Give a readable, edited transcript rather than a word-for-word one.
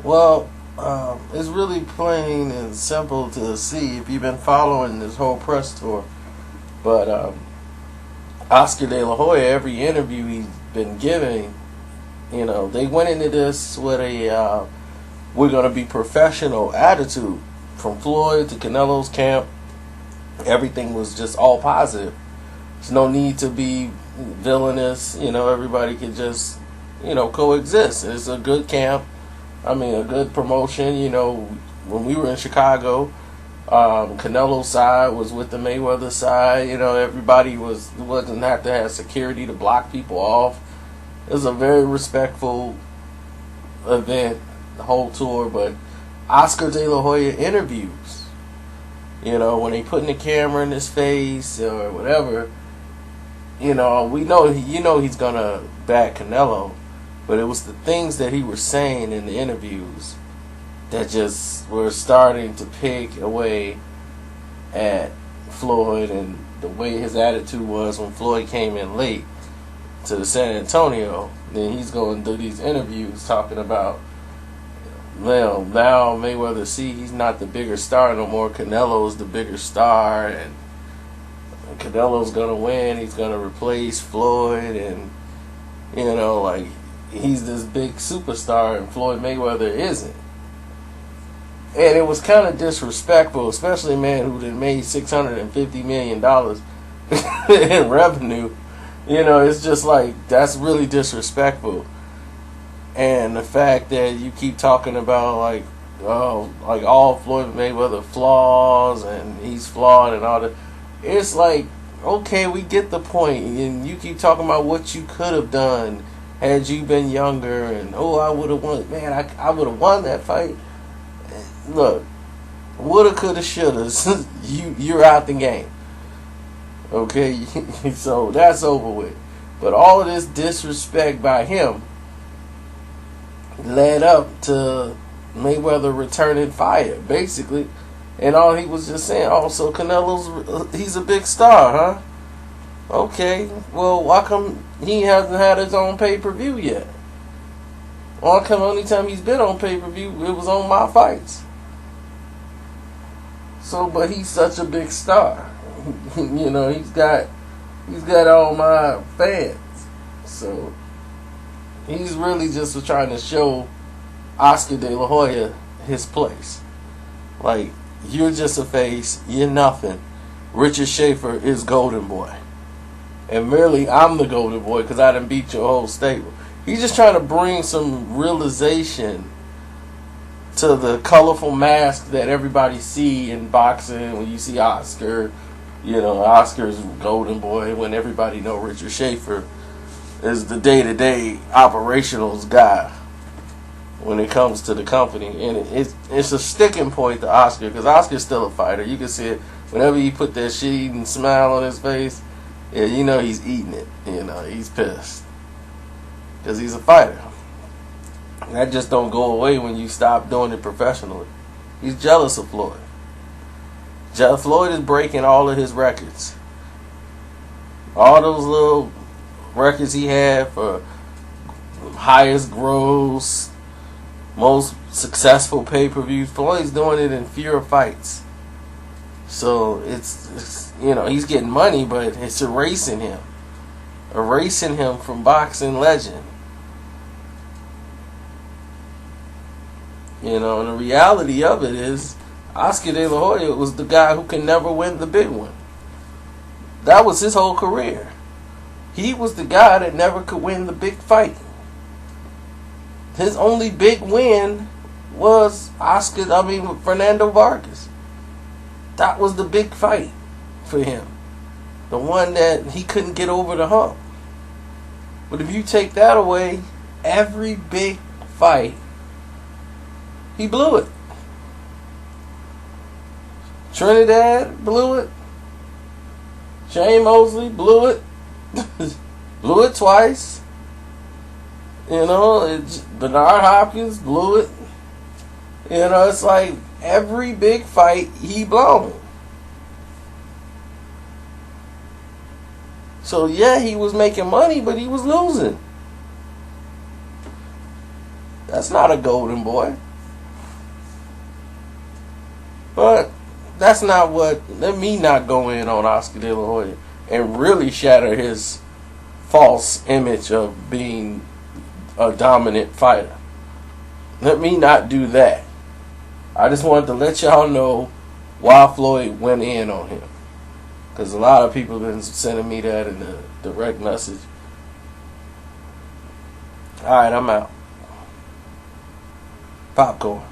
Well, it's really plain and simple to see if you've been following this whole press tour. But Oscar De La Hoya, every interview he's been giving, they went into this with a we're going to be professional attitude. From Floyd to Canelo's camp, everything was just all positive. There's no need to be villainous. Everybody can just, coexist. It's a good camp. I mean, a good promotion. When we were in Chicago, Canelo's side was with the Mayweather side. Everybody wasn't have to have security to block people off. It was a very respectful event, the whole tour. But Oscar De La Hoya interviews, when they putting the camera in his face or whatever, we know he's gonna back Canelo, but it was the things that he was saying in the interviews that just were starting to pick away at Floyd and the way his attitude was when Floyd came in late to the San Antonio. Then he's going to do these interviews talking about, well, now Mayweather, he's not the bigger star no more. Canelo's the bigger star, and Canelo's going to win. He's going to replace Floyd, and, he's this big superstar, and Floyd Mayweather isn't. And it was kind of disrespectful, especially a man who had made $650 million in revenue. It's just like, that's really disrespectful. And the fact that you keep talking about all Floyd Mayweather flaws and he's flawed and all that, it's like, okay, we get the point. And you keep talking about what you could have done had you been younger, and I would have won. Man, I would have won that fight. Look, woulda, coulda, shoulda. You're out the game. Okay, so that's over with. But all of this disrespect by him led up to Mayweather returning fire, basically. And all he was just saying, so he's a big star, huh? Okay, well, why come he hasn't had his own pay-per-view yet? Why come only time he's been on pay-per-view, it was on my fights? So, but he's such a big star. He's got all my fans. So he's really just trying to show Oscar De La Hoya his place. Like, you're just a face, you're nothing. Richard Schaefer is Golden Boy. And merely I'm the Golden Boy because I done beat your whole stable. He's just trying to bring some realization to the colorful mask that everybody see in boxing. When you see Oscar, Oscar's Golden Boy, when everybody know Richard Schaefer is the day-to-day operationals guy when it comes to the company. And it's a sticking point to Oscar, because Oscar's still a fighter. You can see it whenever he put that shit-eating smile on his face. Yeah, he's eating it. He's pissed because he's a fighter. That just don't go away when you stop doing it professionally. He's jealous of Floyd. Floyd is breaking all of his records. All those little records he had for highest gross, most successful pay-per-views, Floyd's doing it in fewer fights. So it's he's getting money, but it's erasing him from boxing legend. And the reality of it is, Oscar De La Hoya was the guy who can never win the big one. That was his whole career. He was the guy that never could win the big fight. His only big win was Fernando Vargas. That was the big fight for him. The one that he couldn't get over the hump. But if you take that away, every big fight, he blew it. Trinidad blew it. Shane Mosley blew it. Blew it twice. Bernard Hopkins blew it. It's like every big fight he blown. So yeah, he was making money, but he was losing. That's not a golden boy. But that's not what. Let me not go in on Oscar De La Hoya and really shatter his false image of being a dominant fighter. Let me not do that. I just wanted to let y'all know why Floyd went in on him. Because a lot of people have been sending me that in the direct message. Alright, I'm out. Popcorn.